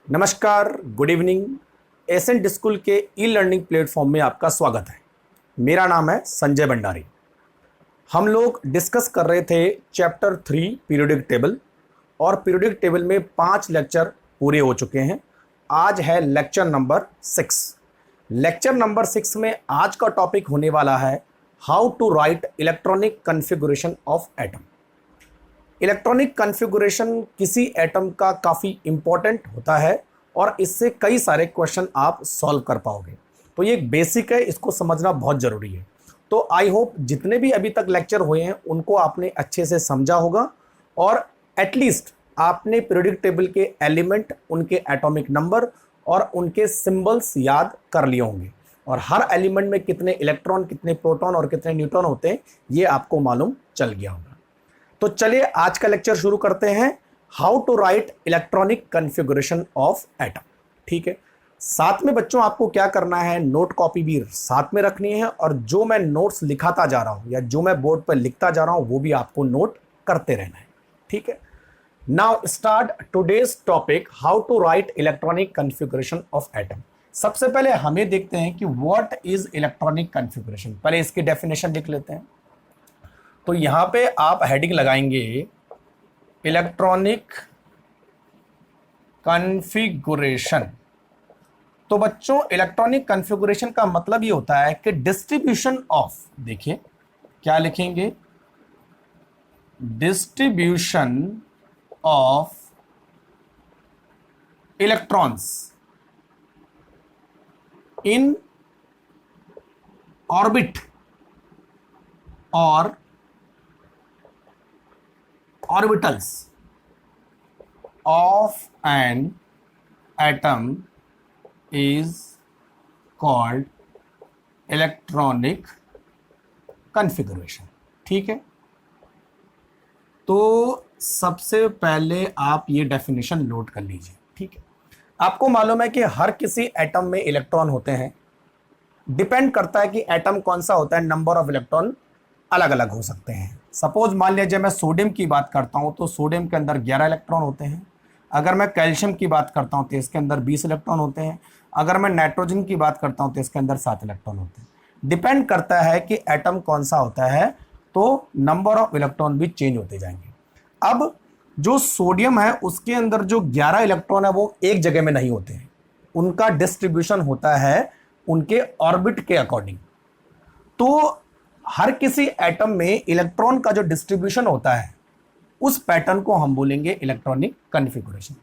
नमस्कार, good evening. Accent school के e learning platform में आपका स्वागत है। मेरा नाम है संजय भंडारी। हम लोग डिस्कस कर रहे थे चैप्टर 3 पीरियोडिक टेबल, और पीरियोडिक टेबल में 5 लेक्चर पूरे हो चुके हैं। आज है लेक्चर नंबर 6। लेक्चर नंबर 6 में आज का टॉपिक होने वाला है how to write electronic configuration of atom. Electronic configuration किसी एटम का काफ़ी इंपॉर्टेंट होता है और इससे कई सारे क्वेश्चन आप सॉल्व कर पाओगे। तो ये एक बेसिक है, इसको समझना बहुत ज़रूरी है। तो आई होप जितने भी अभी तक लेक्चर हुए हैं उनको आपने अच्छे से समझा होगा और एटलीस्ट आपने पीरियोडिक टेबल के एलिमेंट, उनके एटॉमिक नंबर और उनके सिंबल्स याद कर लिए होंगे, और हर एलिमेंट में कितने इलेक्ट्रॉन, कितने प्रोटॉन और कितने न्यूट्रॉन होते हैं ये आपको मालूम चल गया होगा। तो चलिए आज का लेक्चर शुरू करते हैं, how to write electronic configuration of atom. ठीक है, साथ में बच्चों आपको क्या करना है, नोट कॉपी भी साथ में रखनी है, और जो मैं नोट्स लिखाता जा रहा हूं या जो मैं बोर्ड पर लिखता जा रहा हूं वो भी आपको नोट करते रहना है। ठीक है, now start today's topic, how to write electronic configuration of atom. सबसे पहले हमें देखते हैं कि व्हाट इज इलेक्ट्रॉनिक कॉन्फ़िगरेशन। पहले इसकी डेफिनेशन लिख लेते हैं। तो यहां पे आप हेडिंग लगाएंगे इलेक्ट्रॉनिक कॉन्फ़िगरेशन। तो बच्चों इलेक्ट्रॉनिक कॉन्फ़िगरेशन का मतलब ये होता है कि डिस्ट्रीब्यूशन ऑफ, देखिए क्या लिखेंगे, distribution of electrons in orbit और orbitals of an atom is called electronic configuration। ठीक है, तो सबसे पहले आप ये डेफिनेशन नोट कर लीजिए। ठीक है, आपको मालूम है कि हर किसी एटम में इलेक्ट्रॉन होते हैं। डिपेंड करता है कि एटम कौन सा होता है, नंबर ऑफ इलेक्ट्रॉन अलग अलग हो सकते हैं। सपोज मान लीजिए मैं सोडियम की बात करता हूं तो सोडियम के अंदर 11 इलेक्ट्रॉन होते हैं। अगर मैं कैल्शियम की बात करता हूं तो इसके अंदर 20 इलेक्ट्रॉन होते हैं। अगर मैं नाइट्रोजन की बात करता हूं तो इसके अंदर 7 इलेक्ट्रॉन होते हैं। डिपेंड करता है कि एटम कौन सा होता है, तो नंबर ऑफ इलेक्ट्रॉन भी चेंज होते जाएंगे। अब जो सोडियम है उसके अंदर जो 11 इलेक्ट्रॉन है वो एक जगह में नहीं होते हैं, उनका डिस्ट्रीब्यूशन होता है उनके ऑर्बिट के अकॉर्डिंग। तो हर किसी एटम में इलेक्ट्रॉन का जो डिस्ट्रीब्यूशन होता है उस पैटर्न को हम बोलेंगे इलेक्ट्रॉनिक कॉन्फ़िगरेशन।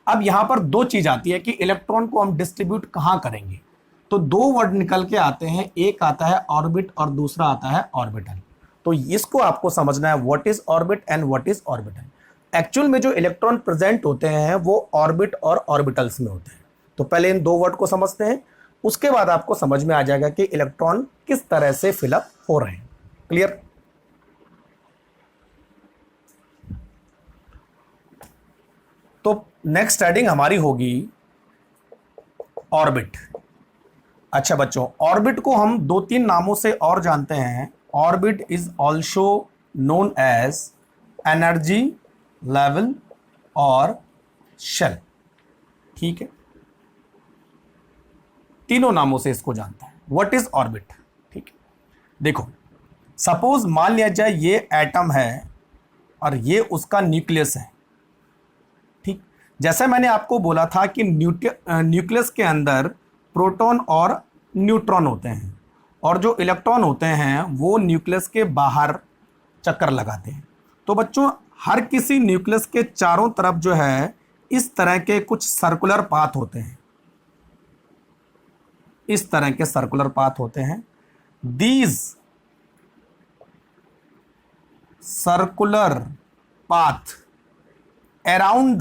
अब यहां पर दो चीज आती है कि इलेक्ट्रॉन को हम डिस्ट्रीब्यूट कहां करेंगे। तो दो वर्ड निकल के आते हैं, एक आता है ऑर्बिट और दूसरा आता है ऑर्बिटल। तो इसको आपको समझना है, what is orbit and what is orbital. Actual में जो इलेक्ट्रॉन प्रेजेंट होते हैं वो ऑर्बिट और ऑर्बिटल्स में होते हैं। तो पहले इन दो वर्ड को समझते हैं, उसके बाद आपको समझ में आ जाएगा कि इलेक्ट्रॉन किस तरह से फिलअप हो रहे हैं। क्लियर? तो नेक्स्ट हेडिंग हमारी होगी ऑर्बिट। अच्छा बच्चों, ऑर्बिट को हम 2-3 नामों से और जानते हैं। Orbit is also known as energy level और शेल। ठीक है, तीनों नामों से इसको जानता है। What is orbit? ठीक है, देखो सपोज मान लिया जाए ये एटम है और ये उसका न्यूक्लियस है। ठीक, जैसे मैंने आपको बोला था कि न्यूक्लियस के अंदर प्रोटॉन और न्यूट्रॉन होते हैं, और जो इलेक्ट्रॉन होते हैं वो न्यूक्लियस के बाहर चक्कर लगाते हैं। तो बच्चों हर किसी न्यूक्लियस के चारों तरफ जो है इस तरह के कुछ सर्कुलर पाथ होते हैं, इस तरह के सर्कुलर पाथ होते हैं। These circular path around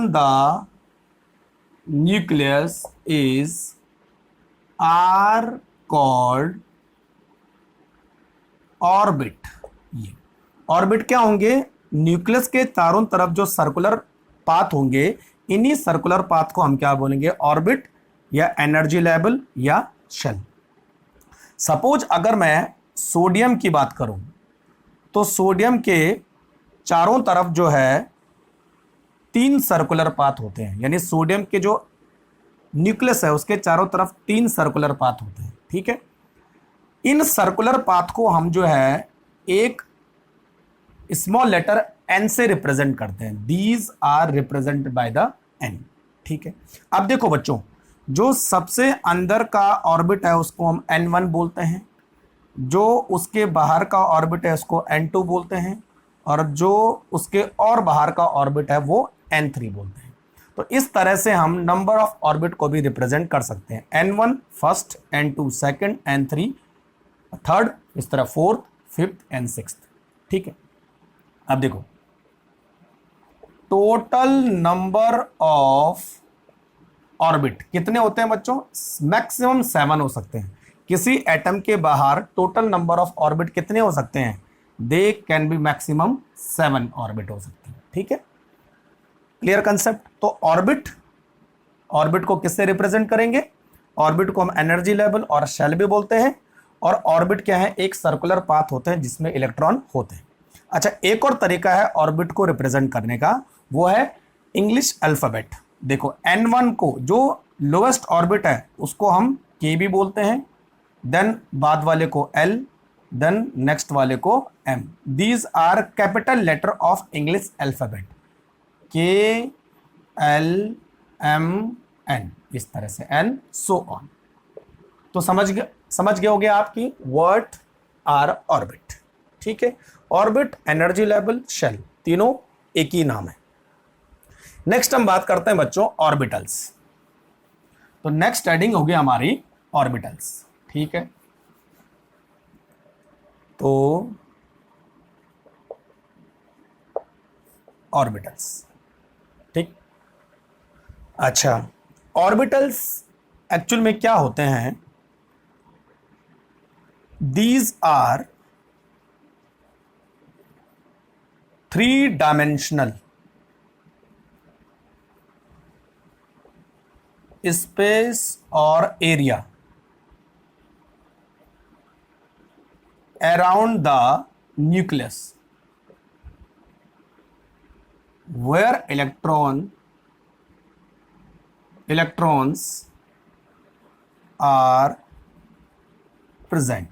the nucleus is are called orbit. ये ऑर्बिट क्या होंगे, न्यूक्लियस के चारों तरफ जो सर्कुलर पाथ होंगे, इन्हीं सर्कुलर पाथ को हम क्या बोलेंगे, ऑर्बिट या एनर्जी लेवल या शेल। सपोज अगर मैं सोडियम की बात करूं तो सोडियम के चारों तरफ जो है 3 सर्कुलर पाथ होते हैं, यानी सोडियम के जो न्यूक्लियस है उसके चारों तरफ 3 सर्कुलर पाथ होते हैं। ठीक है, इन सर्कुलर पाथ को हम जो है एक स्मॉल लेटर n से रिप्रेजेंट करते हैं। These are represented by the n। ठीक है, अब देखो बच्चों, जो सबसे अंदर का ऑर्बिट है उसको हम n1 बोलते हैं, जो उसके बाहर का ऑर्बिट है उसको n2 बोलते हैं, और जो उसके और बाहर का ऑर्बिट है वो n3 बोलते हैं। तो इस तरह से हम नंबर ऑफ ऑर्बिट को भी रिप्रेजेंट कर सकते हैं। n1 first, n2 second, n3 third, इस तरह फोर्थ, फिफ्थ एंड सिक्स्थ। ठीक है, अब देखो टोटल नंबर ऑफ ऑर्बिट कितने होते हैं बच्चों? मैक्सिमम 7 हो सकते हैं। किसी एटम के बाहर टोटल नंबर ऑफ ऑर्बिट कितने हो सकते हैं? They can be maximum 7 orbit हो सकते हैं। ठीक है, क्लियर कंसेप्ट। तो ऑर्बिट को किससे रिप्रेजेंट करेंगे? ऑर्बिट को हम एनर्जी लेवल और शेल भी बोलते हैं। और ऑर्बिट क्या है? एक सर्कुलर पाथ होते हैं जिसमें इलेक्ट्रॉन होते हैं। अच्छा, एक और तरीका है ऑर्बिट को रिप्रेजेंट करने का, वो है इंग्लिश अल्फाबेट। देखो n1 को, जो लोवेस्ट ऑर्बिट है उसको हम k भी बोलते हैं, देन बाद वाले को l, देन नेक्स्ट वाले को m। These are capital letter of English alphabet, k l m n, इस तरह से n सो ऑन। तो समझ गए होगे आपकी व्हाट आर ऑर्बिट। ठीक है, ऑर्बिट, एनर्जी लेवल, शेल, तीनों एक ही नाम है। नेक्स्ट हम बात करते हैं बच्चों ऑर्बिटल्स। तो नेक्स्ट हेडिंग होगी हमारी ऑर्बिटल्स। ठीक है, तो ऑर्बिटल्स, ठीक। अच्छा, ऑर्बिटल्स एक्चुअल में क्या होते हैं? दीज आर 3-डायमेंशनल स्पेस और area around the nucleus where electrons are present,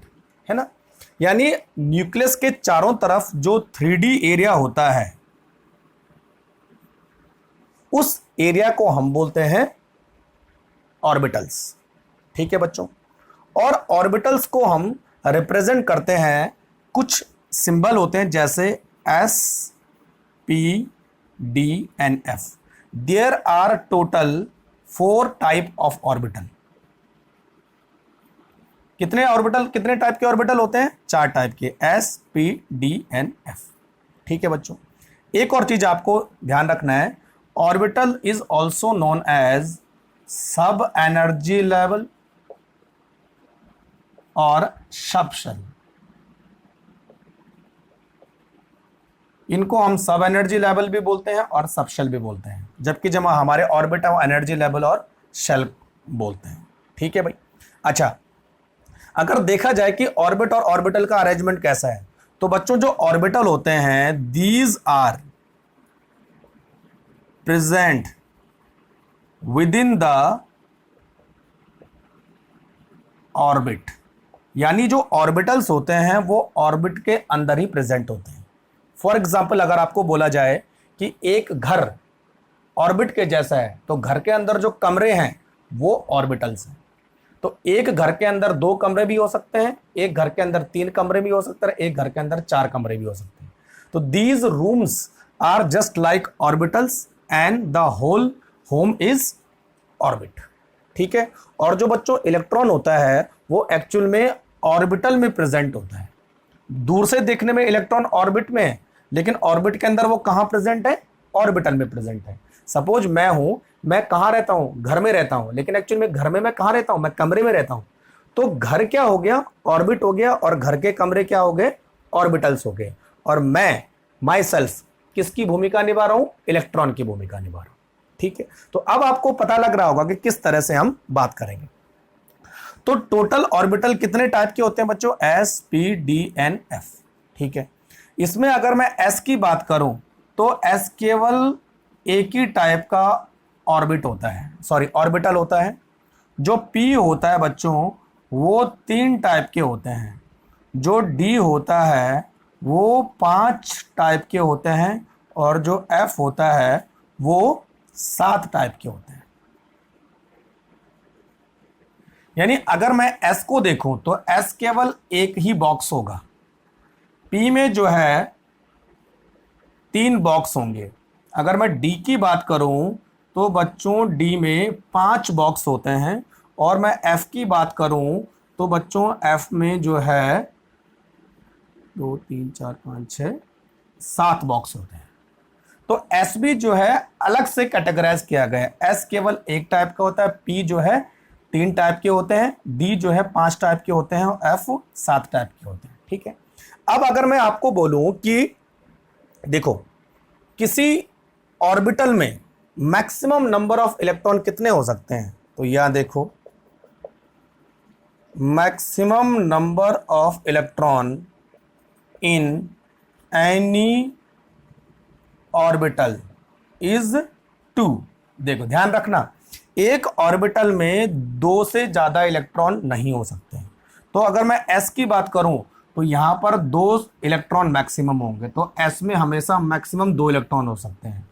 है ना। यानी न्यूक्लियस के चारों तरफ जो 3D एरिया होता है उस एरिया को हम बोलते हैं ऑर्बिटल्स। ठीक है बच्चों, और ऑर्बिटल्स को हम रिप्रेजेंट करते हैं, कुछ सिंबल होते हैं जैसे S, P, D and F। There are total 4 type of orbital. कितने टाइप के ऑर्बिटल होते हैं? 4 टाइप के, S, P, D and F। ठीक है बच्चों, एक और चीज आपको ध्यान रखना है, orbital is also known as sub energy level और सबशेल। इनको हम सब एनर्जी लेवल भी बोलते हैं और सबशेल भी बोलते हैं, जबकि जब हमारे ऑर्बिट है वो एनर्जी लेवल और शेल बोलते हैं। ठीक है भाई। अच्छा, अगर देखा जाए कि ऑर्बिट और ऑर्बिटल का अरेंजमेंट कैसा है, तो बच्चों जो ऑर्बिटल होते हैं these are present within the orbit. यानी जो ऑर्बिटल्स होते हैं वो ऑर्बिट के अंदर ही प्रेजेंट होते हैं। फॉर एग्जाम्पल, अगर आपको बोला जाए कि एक घर ऑर्बिट के जैसा है, तो घर के अंदर जो कमरे हैं वो ऑर्बिटल्स हैं। तो एक घर के अंदर 2 कमरे भी हो सकते हैं, एक घर के अंदर 3 कमरे भी हो सकते हैं, एक घर के अंदर 4 कमरे भी हो सकते हैं। तो these rooms are just like orbitals and the whole home is orbit. ठीक है, और जो बच्चों इलेक्ट्रॉन होता है वो एक्चुअल में ऑर्बिटल में प्रेजेंट होता है। दूर से देखने में इलेक्ट्रॉन ऑर्बिट में है, लेकिन ऑर्बिट के अंदर वो कहां प्रेजेंट है? ऑर्बिटल में प्रेजेंट है। सपोज मैं कहां रहता हूं? घर में रहता हूं, लेकिन एक्चुअली में घर में मैं कहां रहता हूं? मैं कमरे में रहता हूं। तो घर क्या हो गया? ऑर्बिट हो गया, और घर के कमरे क्या हो गए? ऑर्बिटल्स हो गए। और मैं माई सेल्फ किसकी भूमिका निभा रहा हूं? इलेक्ट्रॉन की भूमिका निभा रहा हूं। ठीक है, तो अब आपको पता लग रहा होगा कि किस तरह से हम बात करेंगे। तो टोटल ऑर्बिटल कितने टाइप के होते हैं बच्चों? S, P, D and F। ठीक है, इसमें अगर मैं S की बात करूं तो S केवल एक ही टाइप का ऑर्बिट होता है, सॉरी ऑर्बिटल होता है। जो p होता है बच्चों वो 3 टाइप के होते हैं। जो d होता है वो 5 टाइप के होते हैं और जो f होता है वो 7 टाइप के होते हैं। यानी अगर मैं s को देखूं तो s केवल एक ही बॉक्स होगा, p में जो है 3 बॉक्स होंगे। अगर मैं d की बात करूं तो बच्चों d में 5 बॉक्स होते हैं और मैं f की बात करूं तो बच्चों f में जो है 2 3 4 5 6 7 बॉक्स होते हैं। तो एस भी जो है अलग से कैटेगराइज किया गया है। एस केवल एक टाइप का होता है, पी जो है 3 टाइप के होते हैं, डी जो है 5 टाइप के होते हैं और एफ 7 टाइप के होते हैं। ठीक है, अब अगर मैं आपको बोलूं कि देखो किसी ऑर्बिटल में मैक्सिमम नंबर ऑफ इलेक्ट्रॉन कितने हो सकते हैं, तो यहां देखो maximum number of electron in any orbital is 2। देखो ध्यान रखना, एक ऑर्बिटल में 2 से ज्यादा इलेक्ट्रॉन नहीं हो सकते हैं। तो अगर मैं s की बात करूं तो यहां पर 2 इलेक्ट्रॉन मैक्सिमम होंगे, तो s में हमेशा मैक्सिमम 2 इलेक्ट्रॉन हो सकते हैं।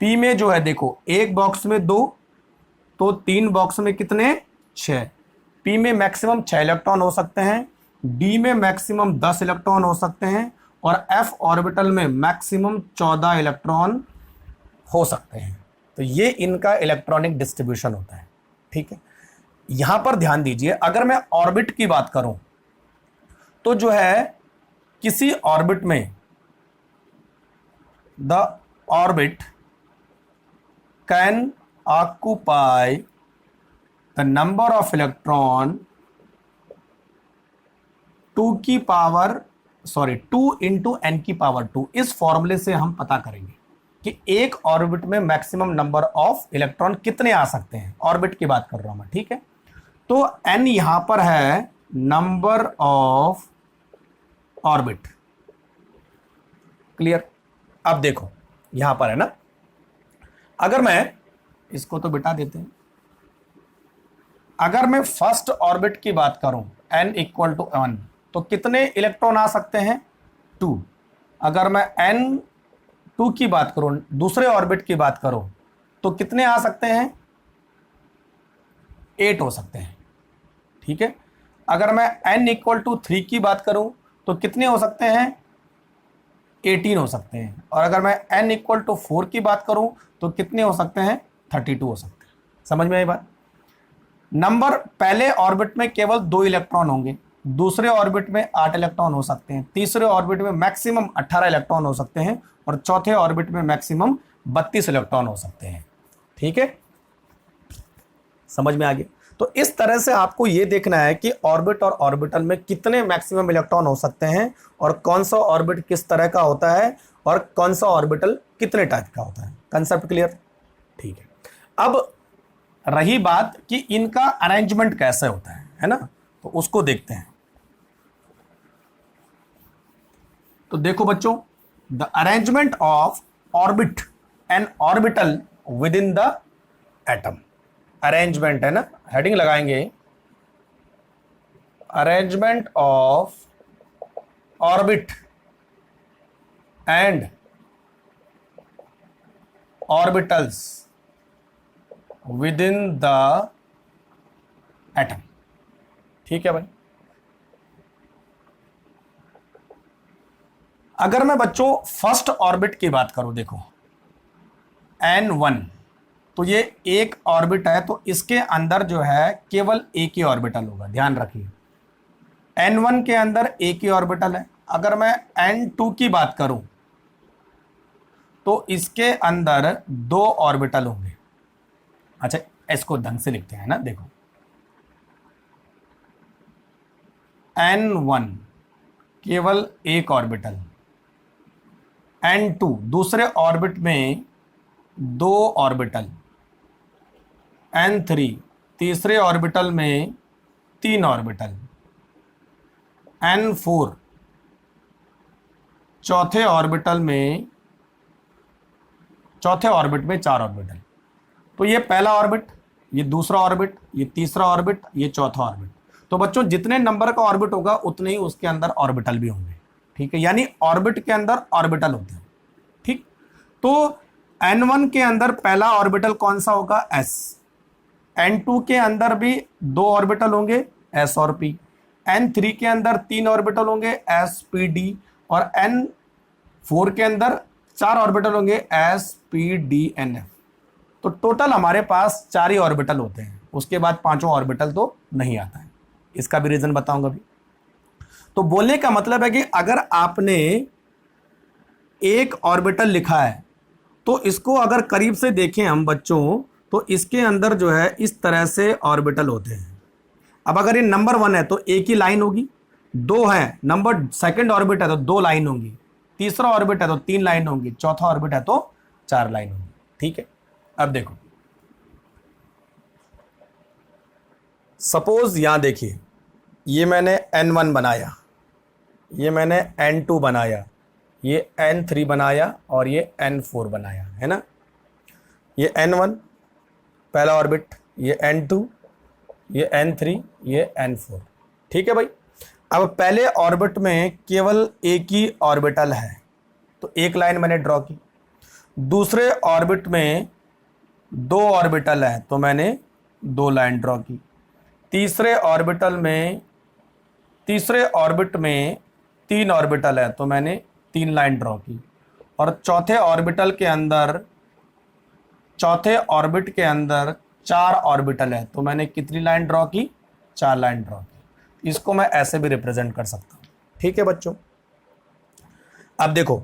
p में जो है देखो एक बॉक्स में 2, तो 3 बॉक्स में कितने 6। p में मैक्सिमम 6 इलेक्ट्रॉन हो सकते हैं, d में मैक्सिमम 10 इलेक्ट्रॉन हो सकते हैं और f ऑर्बिटल में मैक्सिमम 14 इलेक्ट्रॉन हो सकते हैं। तो ये इनका इलेक्ट्रॉनिक डिस्ट्रीब्यूशन होता है। ठीक है, यहां पर ध्यान दीजिए, अगर मैं ऑर्बिट की बात करूं तो जो है किसी ऑर्बिट में the orbit can occupy the number of electron 2 into n की पावर 2। इस फॉर्मूले से हम पता करेंगे कि एक ऑर्बिट में मैक्सिमम नंबर ऑफ इलेक्ट्रॉन कितने आ सकते हैं। ऑर्बिट की बात कर रहा हूं मैं, ठीक है। तो एन यहां पर है नंबर ऑफ ऑर्बिट, क्लियर। अब देखो यहां पर है ना, अगर मैं इसको तो बिठा देते हैं, अगर मैं फर्स्ट ऑर्बिट की बात करूं n इक्वल टू 1 तो कितने इलेक्ट्रॉन आ सकते हैं 2। अगर मैं n2 की बात करूं, दूसरे ऑर्बिट की बात करूं तो कितने आ सकते हैं 8 हो सकते हैं। ठीक है, अगर मैं n इक्वल टू 3 की बात करूं तो कितने हो सकते हैं 18 हो सकते हैं। और अगर मैं n इक्वल टू 4 की बात करूं तो कितने हो सकते हैं 32 हो सकते हैं। समझ में आई बात। नंबर पहले ऑर्बिट में केवल 2 इलेक्ट्रॉन होंगे, दूसरे ऑर्बिट में 8 इलेक्ट्रॉन हो सकते हैं, तीसरे ऑर्बिट में मैक्सिमम 18 इलेक्ट्रॉन हो सकते हैं और चौथे ऑर्बिट में मैक्सिमम 32 इलेक्ट्रॉन हो सकते हैं। ठीक है, समझ में आ गया। तो इस तरह से आपको यह देखना है कि ऑर्बिट और ऑर्बिटल में कितने मैक्सिमम इलेक्ट्रॉन हो सकते हैं और कौन सा ऑर्बिट किस तरह का होता है और कौन सा ऑर्बिटल कितने टाइप का होता है। Concept clear. ठीक है, अब रही बात कि इनका अरेंजमेंट कैसे होता है ना, तो उसको देखते हैं। तो देखो बच्चों, the arrangement of orbit and orbital with in the atom. Arrangement है ना, हेडिंग लगाएंगे, arrangement of orbit and orbitals with in the atom. ठीक है भाई। अगर मैं बच्चों फर्स्ट ऑर्बिट की बात करूं, देखो n1, तो ये एक ऑर्बिट है, तो इसके अंदर जो है केवल एक ही ऑर्बिटल होगा। ध्यान रखिए, n1 के अंदर एक ही ऑर्बिटल है। अगर मैं n2 की बात करूं तो इसके अंदर 2 ऑर्बिटल होंगे। अच्छा, इसको ढंग से लिखते हैं ना, देखो n1 केवल एक ऑर्बिटल, n2 दूसरे ऑर्बिट में 2 ऑर्बिटल, n3 तीसरे ऑर्बिटल में 3 ऑर्बिटल, n4 चौथे ऑर्बिटल में चौथे ऑर्बिट में 4 ऑर्बिटल। तो ये पहला ऑर्बिट, ये दूसरा ऑर्बिट, ये तीसरा ऑर्बिट, ये चौथा ऑर्बिट। तो बच्चों जितने नंबर का ऑर्बिट होगा उतने ही उसके अंदर ऑर्बिटल भी होंगे, ठीक है, यानी ऑर्बिट के अंदर ऑर्बिटल होते हैं, ठीक। तो N1 के अंदर पहला ऑर्बिटल कौन सा होगा, S। N2 के अंदर भी 2 ऑर्बिटल होंगे, S और P। N3 के अंदर 3 ऑर्बिटल होंगे, S P D। और N4 के अंदर 4 ऑर्बिटल होंगे, S P D N F। तो टोटल हमारे पास 4 ही ऑर्बिटल होते हैं, उसके बाद 5वां ऑर्बिटल तो नहीं आता है। इसका भी रीजन बताऊंगा अभी। तो बोलने का मतलब है कि अगर आपने एक ऑर्बिटल लिखा है तो इसको अगर करीब से देखें हम बच्चों, तो इसके अंदर जो है इस तरह से ऑर्बिटल होते हैं। अब अगर ये नंबर 1 है तो एक ही लाइन होगी, 2 है, नंबर सेकंड ऑर्बिट है तो 2 लाइन होंगी, तीसरा ऑर्बिट है तो 3 लाइन होंगी, चौथा ऑर्बिट है तो 4 लाइन होंगी, ठीक है। अब देखो, सपोज यहां देखिए, ये मैंने N1 बनाया, ये मैंने N2 बनाया, ये N3 बनाया और ये N4 बनाया, है ना। ये N1 पहला ऑर्बिट, ये N2, ये N3, ये N4, ठीक है भाई। अब पहले ऑर्बिट में केवल एक ही ऑर्बिटल है तो एक लाइन मैंने ड्रॉ की। दूसरे ऑर्बिट में 2 ऑर्बिटल है तो मैंने 2 लाइन ड्रॉ की। तीसरे ऑर्बिट में 3 ऑर्बिटल है तो मैंने 3 लाइन ड्रॉ की। और चौथे ऑर्बिट के अंदर 4 ऑर्बिटल है तो मैंने कितनी लाइन ड्रॉ की, 4 लाइन ड्रॉ की। इसको मैं ऐसे भी रिप्रेजेंट कर सकता हूं, ठीक है बच्चों। अब देखो,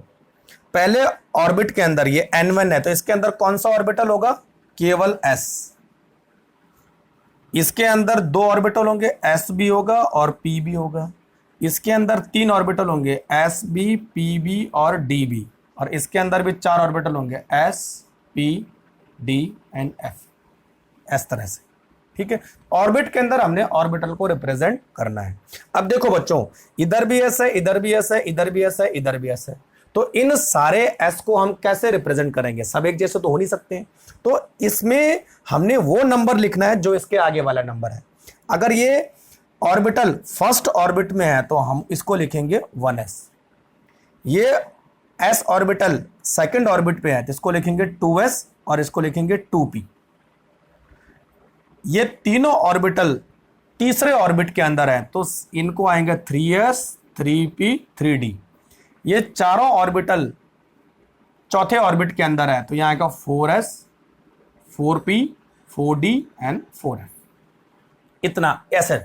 पहले ऑर्बिट के अंदर ये N1 है तो इसके अंदर कौन सा ऑर्बिटल होगा, केवल S। इसके अंदर 2 ऑर्बिटल होंगे, S भी होगा और P भी होगा। इसके अंदर 3 ऑर्बिटल होंगे, S B P B और D B। और इसके अंदर भी 4 ऑर्बिटल होंगे, S P D and F, इस तरह से, ठीक है। ऑर्बिट के अंदर हमने ऑर्बिटल को रिप्रेजेंट करना है। अब देखो बच्चों, इधर भी S है, इधर भी S है, इधर भी S है, इधर भी S है। तो इन सारे S को हम कैसे रिप्रेजेंट करेंगे, सब एक जैसे तो हो नहीं सकते हैं। तो इसमें हमने वो नंबर लिखना है जो इसके आगे वाला नंबर है। अगर ये ऑर्बिटल फर्स्ट ऑर्बिट में है तो हम इसको लिखेंगे 1s। ये s ऑर्बिटल सेकंड ऑर्बिट पे है तो इसको लिखेंगे 2s और इसको लिखेंगे 2p। ये तीनों ऑर्बिटल तीसरे ऑर्बिट के अंदर है तो इनको आएंगे 3s 3p 3d। ये चारों ऑर्बिटल चौथे ऑर्बिट के अंदर है तो यहां आएगा 4s 4p 4d and 4f। इतना ऐसे,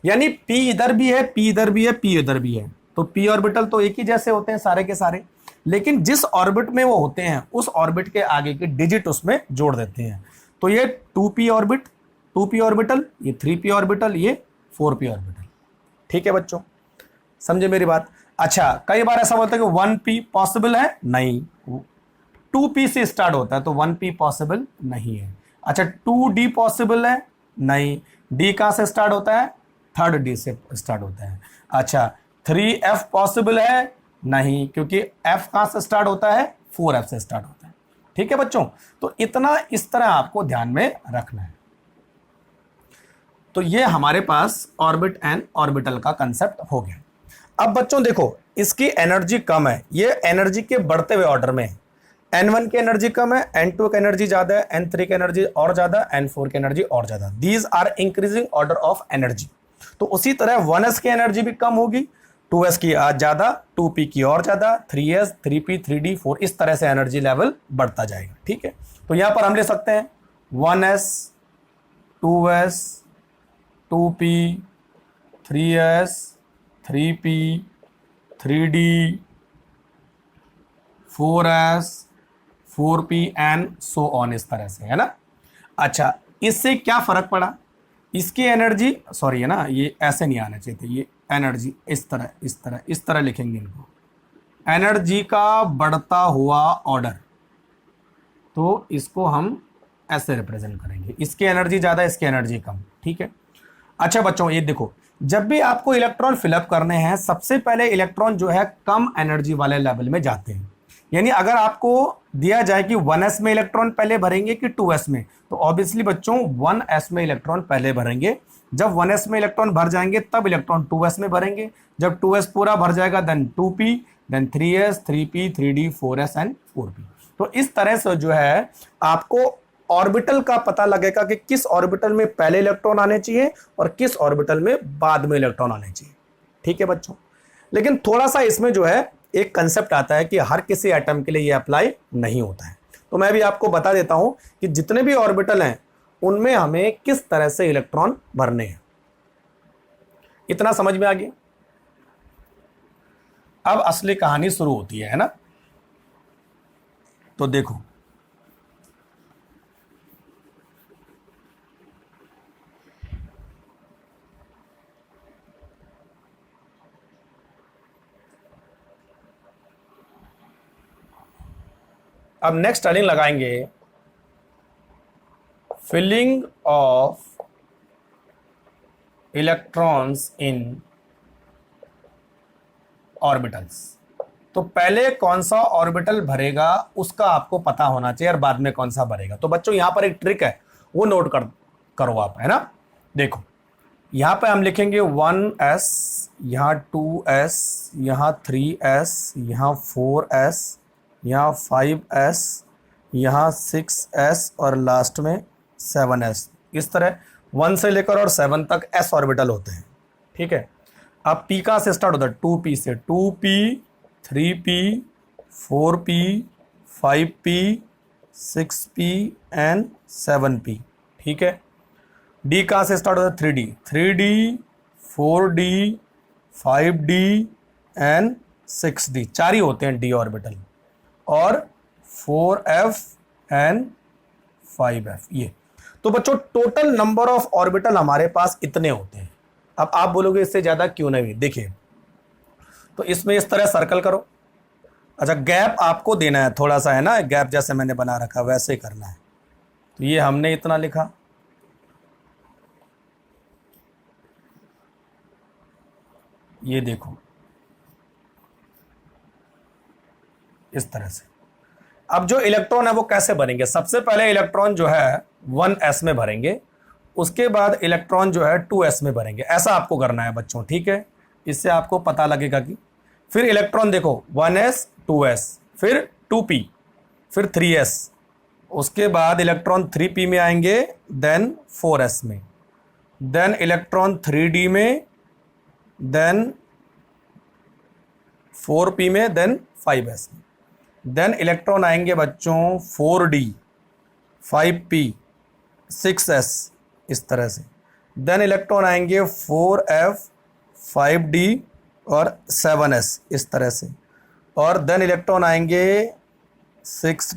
यानी p इधर भी है, p इधर भी है, p इधर भी है। तो p ऑर्बिटल तो एक ही जैसे होते हैं सारे के सारे, लेकिन जिस ऑर्बिट में वो होते हैं उस ऑर्बिट के आगे के डिजिट उसमें जोड़ देते हैं। तो ये 2p ऑर्बिट 2p ऑर्बिटल, ये 3p ऑर्बिटल, ये 4p ऑर्बिटल, ठीक है बच्चों, समझे मेरी बात। अच्छा, कई बार ऐसा बोलता है कि 1p पॉसिबल है, नहीं, 2p से स्टार्ट होता है तो 1p पॉसिबल नहीं है। अच्छा, 2d पॉसिबल है, नहीं, d कहां से स्टार्ट होता है, थर्ड d से स्टार्ट होता है। अच्छा, 3f पॉसिबल है, नहीं, क्योंकि f कहां से स्टार्ट होता है, 4f से स्टार्ट होता है, ठीक है बच्चों। तो इतना इस तरह आपको ध्यान में रखना है। तो ये हमारे पास ऑर्बिट एंड ऑर्बिटल का कंसेप्ट हो गया। अब बच्चों देखो, इसकी एनर्जी कम है, ये एनर्जी के बढ़ते हुए ऑर्डर में है। N1 की एनर्जी कम है, N2 की एनर्जी ज्यादा है, N3 की एनर्जी और ज्यादा, N4 की एनर्जी और ज्यादा। These are increasing order of energy. तो उसी तरह 1s की एनर्जी भी कम होगी, 2s की आज ज्यादा, 2p की और ज्यादा, 3s 3p 3d 4, इस तरह से एनर्जी लेवल बढ़ता जाएगा, ठीक है। तो यहां पर हम ले सकते हैं 1s 2s 2p 3s 3p 3d 4s 4p and so on, इस तरह से, है ना। अच्छा, इससे क्या फर्क पड़ा, इसकी एनर्जी, सॉरी है ना, ये ऐसे नहीं आना चाहिए था, ये एनर्जी इस तरह इस तरह इस तरह लिखेंगे इनको, एनर्जी का बढ़ता हुआ ऑर्डर, तो इसको हम ऐसे रिप्रेजेंट करेंगे, इसकी एनर्जी ज़्यादा, इसकी एनर्जी कम, ठीक है। अच्छा बच्चों, ये देखो, जब भी आपको इलेक्ट्रॉन फिलअप करने हैं सबसे पहले इलेक्ट्रॉन जो है कम एनर्जी वाले लेवल में जाते हैं, यानी अगर आपको दिया जाए कि 1s में इलेक्ट्रॉन पहले भरेंगे कि 2s में, तो ऑब्वियसली बच्चों 1s में इलेक्ट्रॉन पहले भरेंगे। जब 1s में इलेक्ट्रॉन भर जाएंगे तब इलेक्ट्रॉन 2s में भरेंगे। जब 2s पूरा भर जाएगा then 2p, then 3s, 3p, 3d, 4s and 4p। तो इस तरह से जो है आपको ऑर्बिटल का पता लगेगा कि किस ऑर्बिटल में पहले इलेक्ट्रॉन आने चाहिए और किस ऑर्बिटल में बाद में इलेक्ट्रॉन आने चाहिए। ठीक है बच्चों, लेकिन थोड़ा सा इसमें जो है एक कंसेप्ट आता है कि हर किसी एटम के लिए ये अप्लाई नहीं होता है। तो मैं भी आपको बता देता हूं कि जितने भी ऑर्बिटल हैं उनमें हमें किस तरह से इलेक्ट्रॉन भरने हैं। इतना समझ में आ गया? अब असली कहानी शुरू होती है ना? तो देखो, अब नेक्स्ट हेडिंग लगाएंगे filling of electrons in orbitals. तो पहले कौन सा ऑर्बिटल भरेगा उसका आपको पता होना चाहिए और बाद में कौन सा भरेगा। तो बच्चों यहां पर एक ट्रिक है, वो नोट करो आप, है ना? देखो यहां पे हम लिखेंगे 1s, यहां 2s, यहां 3s, यहां 4s, यहाँ 5s, यहाँ 6s और लास्ट में 7s। इस तरह 1 से लेकर और 7 तक s ऑर्बिटल होते हैं। ठीक है, अब p का से स्टार्ट होता है 2p से, 2p, 3p, 4p, 5p, 6p and 7p। ठीक है, d कहाँ से स्टार्ट होता है 3d, 3d, 4d, 5d and 6d। चार ही होते हैं d ऑर्बिटल, और 4f एंड 5f ये। तो बच्चों टोटल नंबर ऑफ ऑर्बिटल हमारे पास इतने होते हैं। अब आप बोलोगे इससे ज्यादा क्यों नहीं? देखिए, तो इसमें इस तरह सर्कल करो। अच्छा, गैप आपको देना है थोड़ा सा, है ना? गैप जैसे मैंने बना रखा वैसे ही करना है। तो ये हमने इतना लिखा, ये देखो इस तरह से। अब जो इलेक्ट्रॉन है वो कैसे भरेंगे? सबसे पहले इलेक्ट्रॉन जो है 1s में भरेंगे, उसके बाद इलेक्ट्रॉन जो है 2s में भरेंगे। ऐसा आपको करना है बच्चों, ठीक है? इससे आपको पता लगेगा कि फिर इलेक्ट्रॉन देखो 1s, 2s, फिर 2p, फिर 3s, उसके बाद इलेक्ट्रॉन 3p में आएंगे, देन 4s में, देन इलेक्ट्रॉन 3d में, देन 4p में, देन 5s में, देन इलेक्ट्रॉन आएंगे बच्चों 4d, 5p, 6s इस तरह से, देन इलेक्ट्रॉन आएंगे 4f, 5d और 7s इस तरह से, और देन इलेक्ट्रॉन आएंगे 6।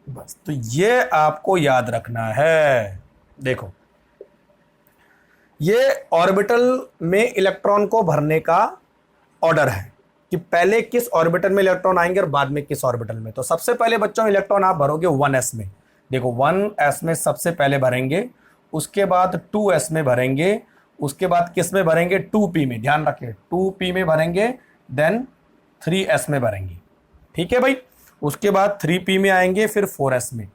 बस, तो ये आपको याद रखना है। देखो, ये ऑर्बिटल में इलेक्ट्रॉन को भरने का ऑर्डर है कि पहले किस ऑर्बिटल में इलेक्ट्रॉन आएंगे और बाद में किस ऑर्बिटल में। तो सबसे पहले बच्चों इलेक्ट्रॉन आप भरोगे 1s में। देखो 1s में सबसे पहले भरेंगे, उसके बाद 2s में भरेंगे, उसके बाद किस में भरेंगे? 2p में। ध्यान रखें 2p में भरेंगे, देन 3s में भरेंगे। ठीक है भाई, उसके बाद 3p में आएंगे, फिर 4s में,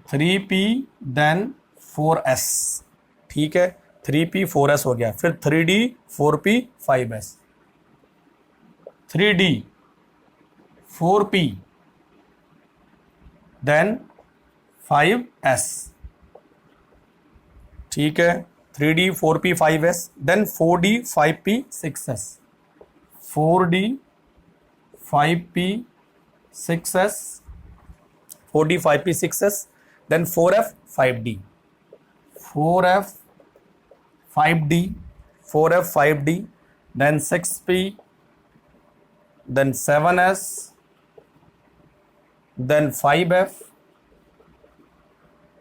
3p देन 4s। ठीक है, 3p 4s हो गया, फिर 3d 4p 5s, 3d 4p then 5s। ठीक है, 3d 4p 5s, then 4d 5p 6s, 4d 5p 6s, 4d 5p 6s, then 4f 5d, 4f 5d, 4f 5d, then 6p, then 7s, then 5f,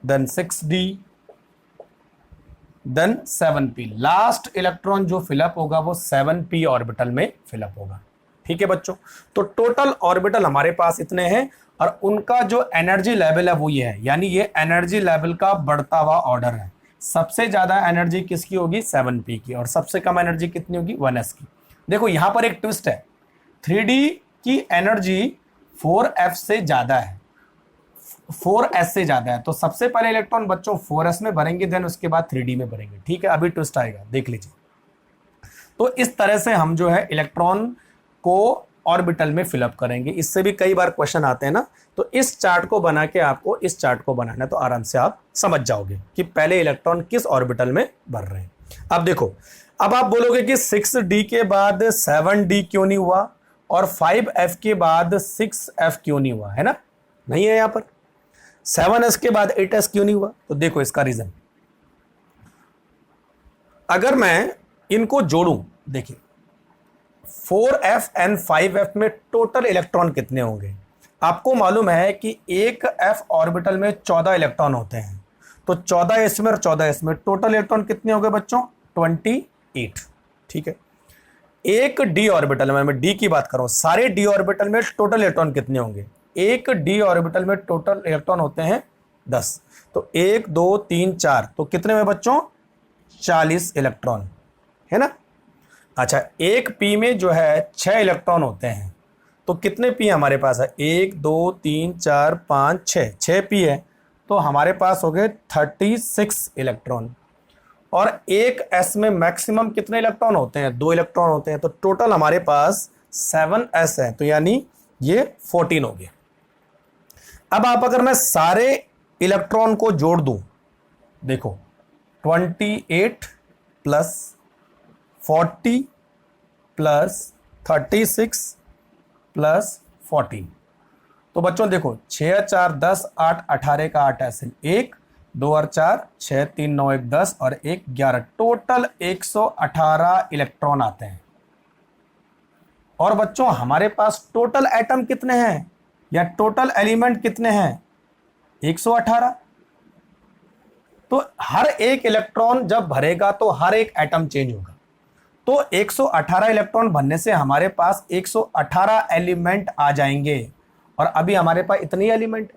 then 6d, then 7p। Last electron जो fill up होगा वो 7p orbital में fill up होगा। ठीक है बच्चों, तो total orbital हमारे पास इतने हैं और उनका जो एनर्जी लेवल है वो ये है, यानी ये एनर्जी लेवल का बढ़ता हुआ ऑर्डर है। सबसे ज्यादा एनर्जी किसकी होगी? 7p की, और सबसे कम एनर्जी कितनी होगी? 1s की। देखो यहां पर एक ट्विस्ट है, 3d की एनर्जी 4f से ज्यादा है, 4s से ज्यादा है, तो सबसे पहले इलेक्ट्रॉन बच्चों 4s में भरेंगे, देन उसके बाद 3d में भरेंगे। ठीक है, अभी ट्विस्ट आएगा, देख लीजिए। तो इस तरह से हम जो है इलेक्ट्रॉन को ऑर्बिटल में फिलअप करेंगे। इससे भी कई बार क्वेश्चन आते हैं ना, तो इस चार्ट को बना के आपको इस चार्ट को बनाना है, तो आराम से आप समझ जाओगे कि पहले इलेक्ट्रॉन किस ऑर्बिटल में भर रहे हैं। अब देखो, अब आप बोलोगे कि 6d के बाद 7d क्यों नहीं हुआ और 5f के बाद 6f क्यों नहीं हुआ, है ना? नहीं है यहां पर। 7s के बाद 8s क्यों नहीं हुआ? तो देखो इसका रीजन, अगर मैं इनको जोड़ूं, देखिए 4f एंड 5f में टोटल इलेक्ट्रॉन कितने होंगे? आपको मालूम है कि एक f ऑर्बिटल में 14 इलेक्ट्रॉन होते हैं, तो 14 इसमें और 14 इसमें, टोटल इलेक्ट्रॉन कितने होंगे बच्चों? 28। ठीक है, एक d ऑर्बिटल में, मैं d की बात कर रहा हूं, सारे d ऑर्बिटल में टोटल इलेक्ट्रॉन कितने होंगे? एक d ऑर्बिटल में टोटल इलेक्ट्रॉन होते हैं 10, तो 1 2 3 4, तो कितने में बच्चों? 40 इलेक्ट्रॉन, है ना? अच्छा, एक p में जो है 6 इलेक्ट्रॉन होते हैं, तो कितने p हमारे पास है? 1 2 3 4 5 6, 6 p है, तो हमारे पास हो गए 36 इलेक्ट्रॉन। और एक s में मैक्सिमम कितने इलेक्ट्रॉन होते हैं? 2 इलेक्ट्रॉन होते हैं, तो टोटल हमारे पास 7s है, तो यानी ये 14 हो गया। अब आप अगर मैं सारे इलेक्ट्रॉन को जोड़ दूं, देखो 28 प्लस 40 प्लस 36 प्लस 14, तो बच्चों देखो 6 4 10 8 18 का 8 ऐसे 1 2 और 4 6 3 9 1 10 और 1 11, टोटल 118 इलेक्ट्रॉन आते हैं। और बच्चों हमारे पास टोटल एटम कितने हैं या टोटल एलिमेंट कितने हैं? 118। तो हर एक इलेक्ट्रॉन जब भरेगा तो हर एक एटम चेंज होगा, तो 118 इलेक्ट्रॉन भरने से हमारे पास 118 एलिमेंट आ जाएंगे। और अभी हमारे पास इतनी एलिमेंट,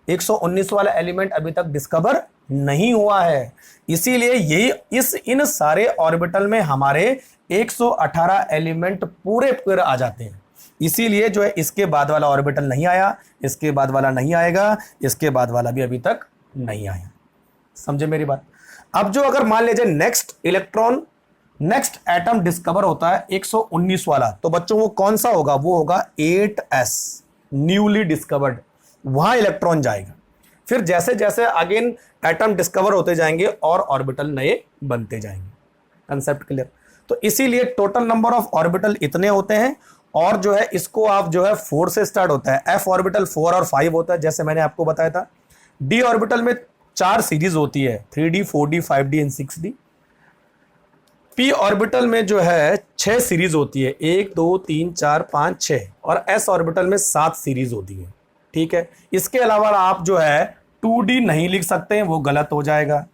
119 वाला एलिमेंट अभी तक डिस्कवर नहीं हुआ है, इसीलिए यही इन सारे ऑर्बिटल में हमारे 118 एलिमेंट पूरे पूरे आ जाते हैं। इसीलिए जो है इसके बाद वाला ऑर्बिटल नहीं आया, इसके बाद वाला नहीं आएगा, इसके बाद वाला भी अभी तक नहीं आया। समझे मेरी बात? अब जो अगर मान लीजिए नेक्स्ट एटम डिस्कवर होता है 119 वाला, तो बच्चों वो कौन सा होगा? वो होगा 8s, न्यूली डिस्कवर्ड, वहां इलेक्ट्रॉन जाएगा। फिर जैसे जैसे अगेन एटम डिस्कवर होते जाएंगे और ऑर्बिटल नए बनते जाएंगे। Concept clear? तो इसीलिए टोटल नंबर ऑफ ऑर्बिटल इतने होते हैं, और जो है इसको आप जो है 4 से स्टार्ट होता है। f ऑर्बिटल 4 और 5 होता है, जैसे मैंने आपको बताया था। d ऑर्बिटल में 4 सीरीज होती है, 3d 4d 5d and 6d। p orbital में जो है 6 सीरीज होती है, 1 2 3 4 5 6, और s ऑर्बिटल में 7 सीरीज होती है। ठीक है, इसके अलावा आप जो है 2d नहीं लिख सकते हैं, वो गलत हो जाएगा।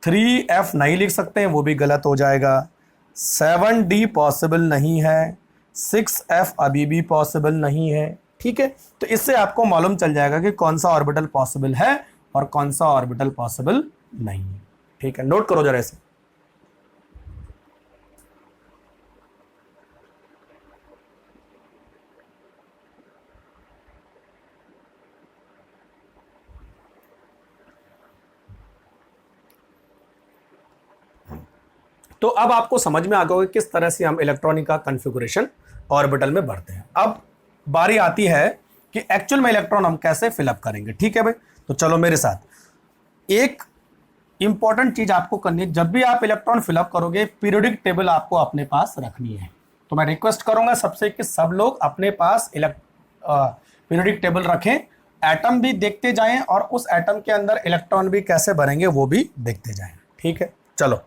3f नहीं लिख सकते हैं, वो भी गलत हो जाएगा। 7d पॉसिबल नहीं है, 6f अभी भी पॉसिबल नहीं है। ठीक है, तो इससे आपको मालूम चल जाएगा कि कौन सा ऑर्बिटल पॉसिबल है और कौन सा ऑर्बिटल पॉसिबल नहीं है। ठीक है, नोट करो जरा इसे। तो अब आपको समझ में आ गया कि किस तरह से हम इलेक्ट्रॉनिक का कॉन्फ़िगरेशन ऑर्बिटल में भरते हैं। अब बारी आती है कि एक्चुअल में इलेक्ट्रॉन हम कैसे फिलअप करेंगे। ठीक है भाई, तो चलो मेरे साथ। एक इंपॉर्टेंट चीज आपको करनी है, जब भी आप इलेक्ट्रॉन फिलअप करोगे पीरियोडिक टेबल आपको अपने पास रखनी है। तो मैं रिक्वेस्ट करूंगा सबसे कि सब लोग अपने पास पीरियोडिक टेबल रखें, एटम भी देखते जाएं और उस एटम के अंदर इलेक्ट्रॉन भी कैसे भरेंगे वो भी देखते जाएं। ठीक है, चलो।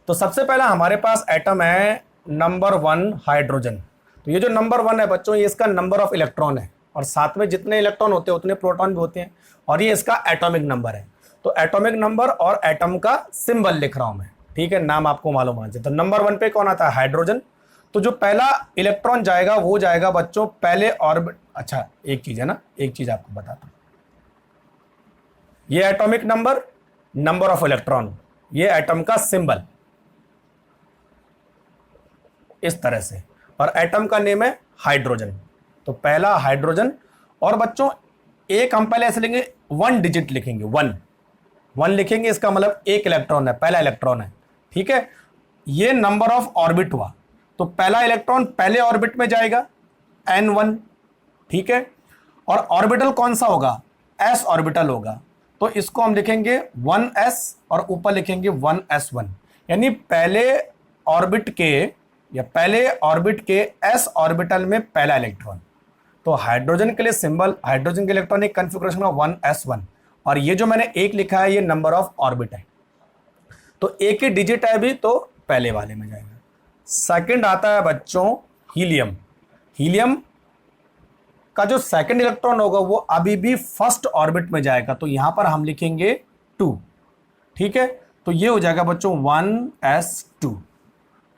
तो सबसे पहला हमारे पास एटम है नंबर 1 हाइड्रोजन। तो ये जो नंबर 1 है बच्चों, ये इसका नंबर ऑफ इलेक्ट्रॉन है, और साथ में जितने इलेक्ट्रॉन होते हैं उतने प्रोटॉन भी होते हैं, और ये इसका एटॉमिक नंबर है। तो एटॉमिक नंबर और एटम का सिंबल लिख रहा हूं मैं। ठीक है, नाम आपको मालूम होना चाहिए। तो नंबर 1 पे कौन आता है? हाइड्रोजन। तो जो पहला इलेक्ट्रॉन जाएगा वो जाएगा बच्चों पहले ऑर्बिट। अच्छा, एक चीज है ना, एक चीज आपको बताता हूं, ये atomic number, number of electron, ये एटम का सिंबल, इस तरह से। और एटम का नेम है हाइड्रोजन। तो पहला हाइड्रोजन। और बच्चों एक हम पहले ऐसे लेंगे, 1 डिजिट लिखेंगे, 1 लिखेंगे, इसका मतलब एक इलेक्ट्रॉन है, पहला इलेक्ट्रॉन है। ठीक है, ये नंबर ऑफ ऑर्बिट हुआ। तो पहला इलेक्ट्रॉन पहले ऑर्बिट में जाएगा, n1। ठीक है, और ऑर्बिटल कौन सा होगा, s ऑर्बिटल होगा। तो इसको हम लिखेंगे 1s और ऊपर लिखेंगे 1s1, यानी पहले ऑर्बिट के या पहले ऑर्बिट के s ऑर्बिटल में पहला इलेक्ट्रॉन। तो हाइड्रोजन के लिए सिंबल, हाइड्रोजन के इलेक्ट्रॉनिक कॉन्फ़िगरेशन का 1s1, और ये जो मैंने एक लिखा है ये नंबर ऑफ ऑर्बिट है। तो एक ही डिजिट है अभी, तो पहले वाले में जाएगा। सेकंड आता है बच्चों हीलियम। हीलियम का जो सेकंड इलेक्ट्रॉन होगा वो अभी भी फर्स्ट ऑर्बिट में जाएगा, तो यहां पर हम लिखेंगे 2। ठीक है, तो ये हो जाएगा बच्चों 1s2।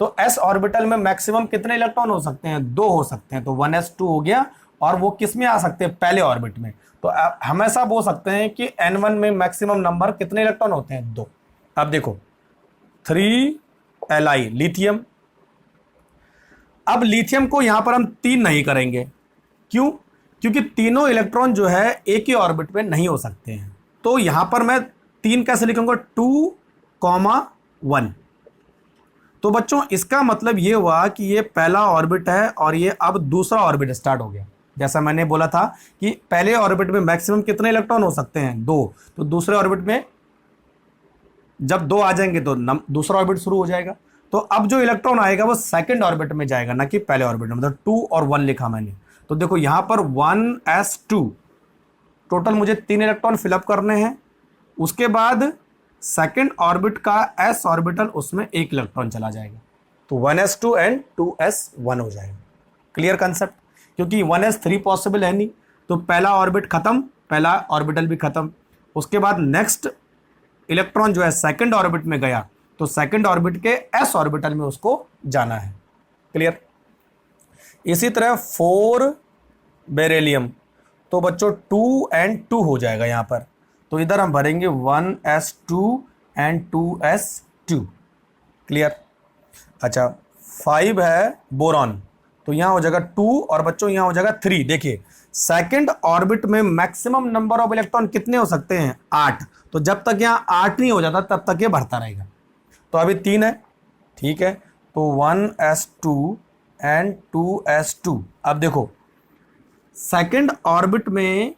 तो s ऑर्बिटल में मैक्सिमम कितने इलेक्ट्रॉन हो सकते हैं, 2 हो सकते हैं। तो 1s2 हो गया, और वो किस में आ सकते हैं, पहले ऑर्बिट में। तो हमेशा बोल सकते हैं कि n1 में मैक्सिमम नंबर कितने इलेक्ट्रॉन होते हैं, 2। अब देखो 3Li लिथियम। अब लिथियम को यहां पर हम 3 नहीं करेंगे, क्यों, क्योंकि तीनों इलेक्ट्रॉन जो है एक ही ऑर्बिट में नहीं हो सकते हैं। तो यहां पर मैं 3 कैसे लिखूंगा, 2,1। तो बच्चों इसका मतलब ये हुआ कि ये पहला ऑर्बिट है और ये अब दूसरा ऑर्बिट स्टार्ट हो गया। जैसा मैंने बोला था कि पहले ऑर्बिट में मैक्सिमम कितने इलेक्ट्रॉन हो सकते हैं, 2। तो दूसरे ऑर्बिट में जब 2 आ जाएंगे तो दूसरा ऑर्बिट शुरू हो जाएगा। तो अब जो इलेक्ट्रॉन आएगा वो सेकंड ऑर्बिट में जाएगा, ना कि पहले ऑर्बिट में। मतलब 2 और 1 लिखा मैंने। तो देखो यहां पर 1s2, टोटल मुझे 3 इलेक्ट्रॉन फिलअप करने हैं। उसके बाद सेकंड ऑर्बिट का s ऑर्बिटल, उसमें 1 इलेक्ट्रॉन चला जाएगा। तो 1s2 एंड 2s1 हो जाएगा। क्लियर कंसेप्ट, क्योंकि 1s3 पॉसिबल है नहीं, तो पहला ऑर्बिट खत्म, पहला ऑर्बिटल भी खत्म। उसके बाद नेक्स्ट इलेक्ट्रॉन जो है सेकंड ऑर्बिट में गया, तो सेकंड ऑर्बिट के s ऑर्बिटल में उसको जाना है। क्लियर। इसी तरह 4 बेरिलियम। तो बच्चों 2 एंड 2 हो जाएगा यहां पर। तो इधर हम भरेंगे 1s2 एंड 2s2। क्लियर। अच्छा 5 है बोरॉन। तो यहां हो जाएगा 2 और बच्चों यहां हो जाएगा 3। देखिए सेकंड ऑर्बिट में मैक्सिमम नंबर ऑफ इलेक्ट्रॉन कितने हो सकते हैं, 8। तो जब तक यहां 8 नहीं हो जाता तब तक ये बढ़ता रहेगा। तो अभी 3 है। ठीक है, तो 1s2 एंड 2s2। अब देखो सेकंड ऑर्बिट में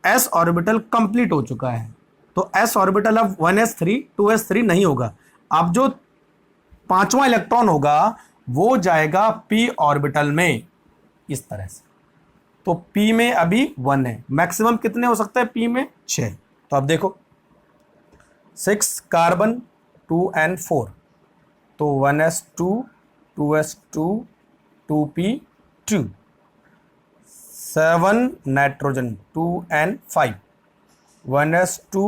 s ऑर्बिटल कंप्लीट हो चुका है, तो s ऑर्बिटल अब 1s3 2s3 नहीं होगा। अब जो 5वां इलेक्ट्रॉन होगा वो जाएगा p ऑर्बिटल में, इस तरह से। तो p में अभी 1 है, मैक्सिमम कितने हो सकते हैं p में, 6। तो अब देखो 6 कार्बन 2 and 4। तो 1s2 2s2 2p2। 7 nitrogen 2 and 5। 1s2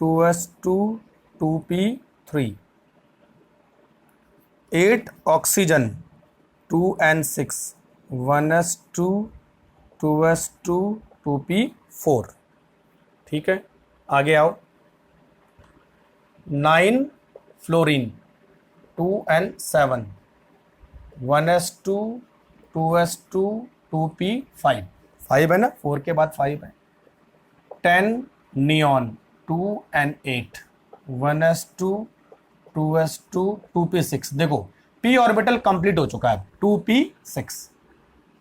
2s2 2p3। 8 oxygen 2 and 6। 1s2 2s2 2p4। ठीक है, आगे आओ। 9 fluorine 2 and 7। 1s2 2s2 2p5। 5 है ना, 4 के बाद 5 है। 10 neon 2 and 8। 1s2 2s2 2p6। देखो p ऑर्बिटल कंप्लीट हो चुका है, 2p6।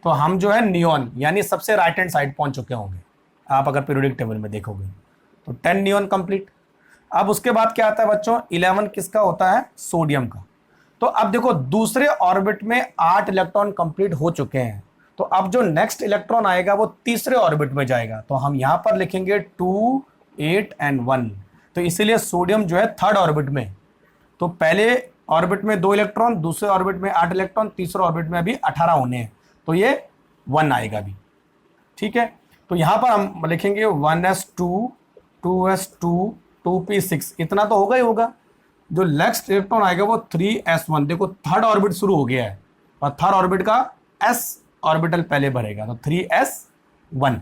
तो हम जो है नियॉन यानी सबसे राइट हैंड साइड पहुंच चुके होंगे आप अगर पीरियोडिक टेबल में देखोगे। तो 10 नियॉन कंप्लीट। अब उसके बाद क्या आता है बच्चों, 11 किसका होता है, सोडियम का। तो अब देखो दूसरे ऑर्बिट में 8 इलेक्ट्रॉन कंप्लीट हो चुके हैं। तो अब जो नेक्स्ट इलेक्ट्रॉन आएगा वो तीसरे ऑर्बिट में जाएगा। तो हम यहां पर लिखेंगे 2 8 and 1। तो इसीलिए सोडियम जो है थर्ड ऑर्बिट में। तो पहले ऑर्बिट में 2 इलेक्ट्रॉन, दूसरे ऑर्बिट में 8 इलेक्ट्रॉन, तीसरे ऑर्बिट में अभी 18 होने हैं। तो ये 1 आएगा अभी। ठीक है, तो यहां पर हम लिखेंगे 1s2 2s2 2p6। इतना तो होगा ही होगा। जो नेक्स्ट इलेक्ट्रॉन आएगा वो 3s1। देखो थर्ड ऑर्बिट शुरू हो गया है और थर्ड ऑर्बिट का s ऑर्बिटल पहले भरेगा, तो 3s1।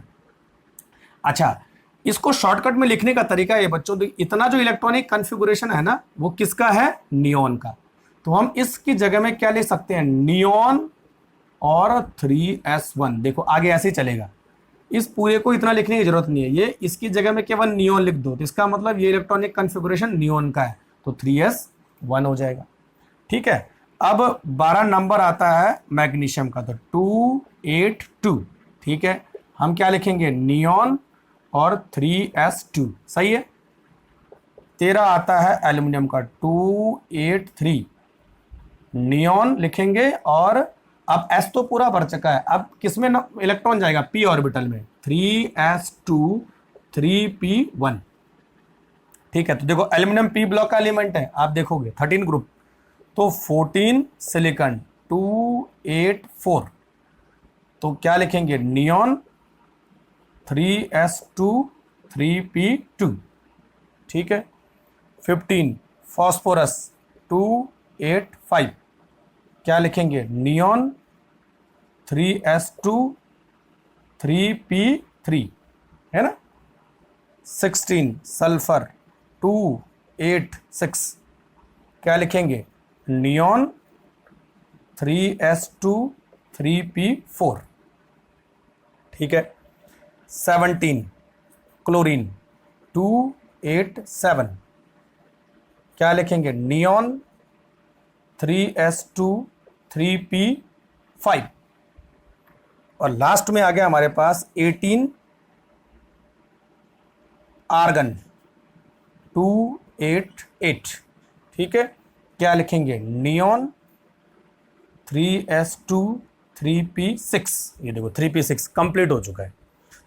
अच्छा, इसको शॉर्टकट में लिखने का तरीका ये बच्चों, इतना जो इलेक्ट्रॉनिक कॉन्फ़िगरेशन है ना वो किसका है, नियॉन का। तो हम इसकी जगह में क्या लिख सकते हैं, नियॉन और 3s1। देखो आगे ऐसे ही चलेगा, इस पूरे को इतना लिखने की जरूरत नहीं है, ये इसकी जगह में केवल नियोन लिख दो, तो इसका मतलब ये इलेक्ट्रॉनिक कॉन्फ़िगरेशन नियोन का है, तो 3s1 हो जाएगा। ठीक है, अब 12 नंबर आता है मैग्नीशियम का, तो 282। ठीक है, हम क्या लिखेंगे, नियोन और 3s2, सही है। 13 आता है एल्यूमिनियम का, 283, नियोन लिखेंगे, और अब s तो पूरा भर चुका है, अब किसमें इलेक्ट्रॉन जाएगा, p ऑर्बिटल में, 3s2 3p1। ठीक है, तो देखो एल्यूमिनियम p ब्लॉक का एलिमेंट है, आप देखोगे 13 ग्रुप, तो 14 सिलिकॉन 284, तो क्या लिखेंगे, नियोन 3s2 3p2। ठीक है, 15 फॉस्फोरस 285, क्या लिखेंगे, नियोन 3s2 3p3, है ना। 16 सल्फर 286, क्या लिखेंगे, नियोन 3s2 3p4। ठीक है, 17 क्लोरीन 287, क्या लिखेंगे, नियोन 3s2 3p5। और लास्ट में आ गया हमारे पास 18 आर्गन 288। ठीक है, क्या लिखेंगे, नियोन 3s2 3p6। ये देखो 3p6 कंप्लीट हो चुका है,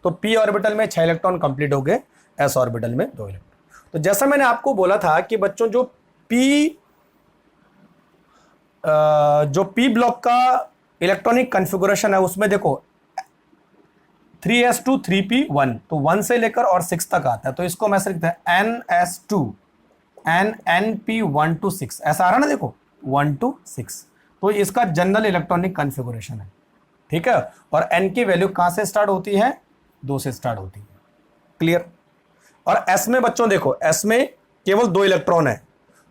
तो p ऑर्बिटल में 6 इलेक्ट्रॉन कंप्लीट हो गए, s ऑर्बिटल में 2 इलेक्ट्रॉन। तो जैसा मैंने आपको बोला था कि बच्चों जो p ब्लॉक का इलेक्ट्रॉनिक कॉन्फ़िगरेशन है उसमें देखो 3s2 3p1, तो 1 से लेकर और 6 तक आता है, तो इसको मैं लिखता है ns2 np1 to 6, ऐसा आ रहा ना, देखो 1 to 6, तो इसका जनरल इलेक्ट्रॉनिक कॉन्फ़िगरेशन है। ठीक है, और n की वैल्यू कहां से स्टार्ट होती है, 2 से स्टार्ट होती है, क्लियर। और s में बच्चों देखो, s में केवल 2 इलेक्ट्रॉन है,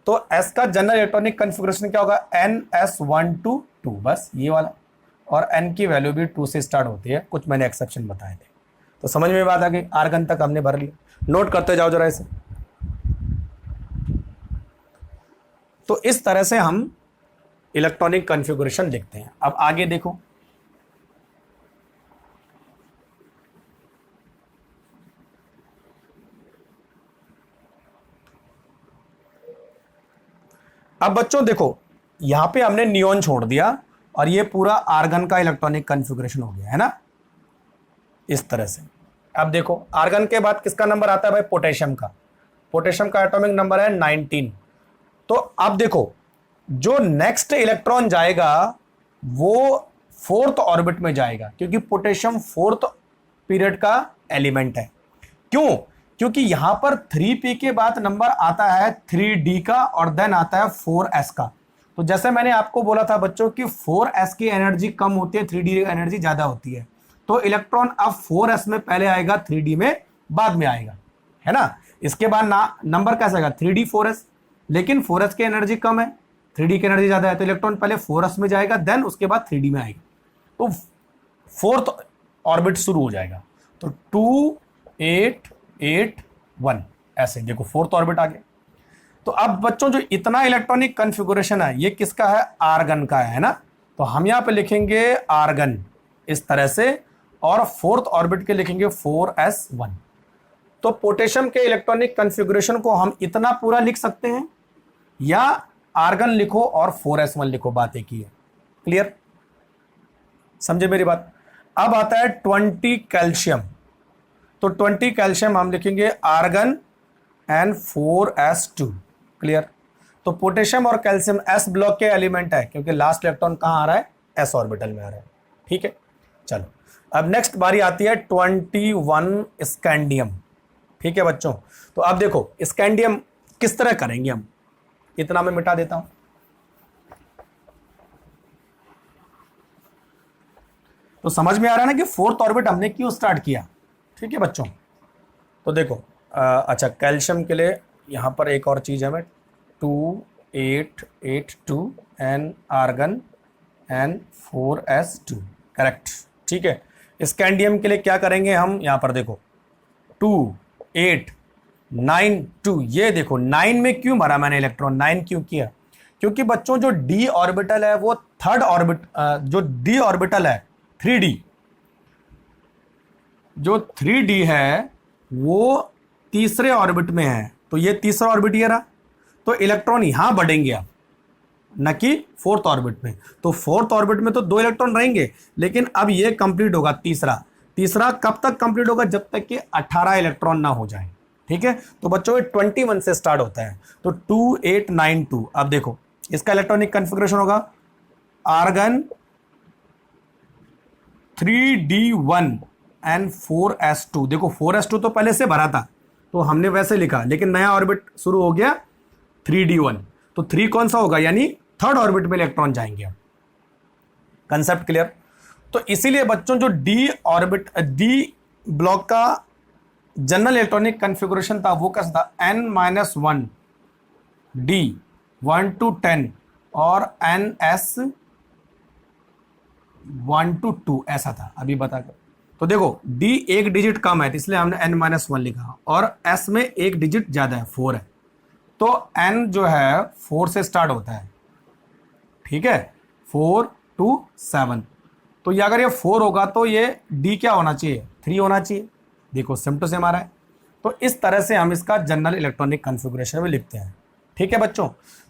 तो s का जनरल इलेक्ट्रॉनिक कॉन्फ़िगरेशन क्या होगा, ns1 to 2, बस ये वाला, और n की वैल्यू भी 2 से स्टार्ट होती है, कुछ मैंने एक्सेप्शन बताए थे। तो समझ में बात आ गई, आर्गन तक हमने भर लिया, नोट करते जाओ जरा इसे। तो इस तरह से हम इलेक्ट्रॉनिक कॉन्फ़िगरेशन लिखते हैं। अब आगे देखो, अब बच्चों देखो, यहां पे हमने नियोन छोड़ दिया और ये पूरा आर्गन का इलेक्ट्रॉनिक कॉन्फ़िगरेशन हो गया, है ना, इस तरह से। अब देखो आर्गन के बाद किसका नंबर आता है भाई, पोटेशियम का। पोटेशियम का एटॉमिक नंबर है 19। तो अब देखो, जो नेक्स्ट इलेक्ट्रॉन जाएगा वो 4th ऑर्बिट में जाएगा, क्योंकि पोटेशियम 4th पीरियड का एलिमेंट है। क्यों, क्योंकि यहां पर 3p के बाद नंबर आता है 3d का, और देन आता है 4s का। तो जैसे मैंने आपको बोला था बच्चों कि 4s की एनर्जी कम होती है, 3d की एनर्जी ज्यादा होती है, तो इलेक्ट्रॉन अब 4s में पहले आएगा, 3d में बाद में आएगा, है ना। इसके बाद नंबर कैसा आएगा, 3d 4s, लेकिन 4s की एनर्जी कम है, 3d की एनर्जी ज्यादा है, तो इलेक्ट्रॉन पहले 4s में जाएगा, देन उसके बाद 3d में आएगा, तो 4th ऑर्बिट शुरू हो जाएगा। तो 2 8 8 1, ऐसे देखो 4th ऑर्बिट आ गया। तो अब बच्चों जो इतना इलेक्ट्रॉनिक कॉन्फ़िगरेशन है ये किसका है, आर्गन का है ना। तो हम यहां पे लिखेंगे आर्गन इस तरह से, और 4th ऑर्बिट के लिखेंगे 4s1। तो पोटेशियम के इलेक्ट्रॉनिक कॉन्फ़िगरेशन को हम इतना पूरा लिख सकते हैं, या आर्गन लिखो और 4s1 लिखो, बात एक ही है, क्लियर, समझे मेरी बात। अब आता है 20 कैल्शियम, तो 20 कैल्शियम हम लिखेंगे आर्गन एंड 4s2, क्लियर। तो पोटेशियम और कैल्शियम s ब्लॉक के एलिमेंट है, क्योंकि लास्ट इलेक्ट्रॉन कहां आ रहा है, s ऑर्बिटल में आ रहा है, ठीक है। चलो अब नेक्स्ट बारी आती है 21 स्कैंडियम, ठीक है बच्चों। तो अब देखो स्कैंडियम किस तरह करेंगे हम, इतना मैं मिटा देता हूं। तो समझ में आ रहा है ना कि 4th ऑर्बिट हमने क्यों स्टार्ट किया, ठीक है बच्चों। तो देखो अच्छा, कैल्शियम के लिए यहाँ पर एक और चीज़ है, मैं 2 8 8 2 एन आर्गन N4s2 करेक्ट। ठीक है, स्कैंडियम के लिए क्या करेंगे हम, यहां पर देखो 2 8 9 2, ये देखो 9 में क्यों भरा मैंने इलेक्ट्रॉन, 9 क्यों किया, क्योंकि बच्चों जो d ऑर्बिटल है वो थर्ड ऑर्बिट, जो d ऑर्बिटल है 3d, जो 3d है वो तीसरे ऑर्बिट में है, तो ये तीसरा ऑर्बिट ये रहा, तो इलेक्ट्रॉन यहां बढ़ेंगे अब, न कि फोर्थ ऑर्बिट में। तो फोर्थ ऑर्बिट में तो 2 इलेक्ट्रॉन रहेंगे, लेकिन अब ये कंप्लीट होगा तीसरा। तीसरा कब तक कंप्लीट होगा, जब तक कि 18 इलेक्ट्रॉन ना हो जाए। ठीक है, तो बच्चों ये 21 से स्टार्ट होता है, तो 2 8 9 2। अब देखो इसका इलेक्ट्रॉनिक कन्फिग्रेशन होगा आर्गन 3d1 एंड 4s2। देखो 4s2 तो पहले से भरा था तो हमने वैसे लिखा, लेकिन नया ऑर्बिट शुरू हो गया 3d1, तो 3 कौन सा होगा, यानी थर्ड ऑर्बिट में इलेक्ट्रॉन जाएंगे। अब कंसेप्ट क्लियर। तो इसीलिए बच्चों जो डी ऑर्बिट, डी ब्लॉक का जनरल इलेक्ट्रॉनिक कन्फिगुरेशन था वो कैसा था, n-1 d 1 to 10 और ns 1 to 2 ऐसा था। अभी बता कर, तो देखो d एक डिजिट कम है, इसलिए हमने n-1 लिखा, और s में एक डिजिट ज्यादा है, 4 है, तो n जो है 4 से स्टार्ट होता है। ठीक है, 4 to 7, तो ये अगर ये 4 होगा तो ये d क्या होना चाहिए, 3 होना चाहिए। देखो सिम टू सिम आ रहा है। तो इस तरह से हम इसका जनरल इलेक्ट्रॉनिक कन्फिगुरेशन में लिखते हैं। ठीक है बच्चों,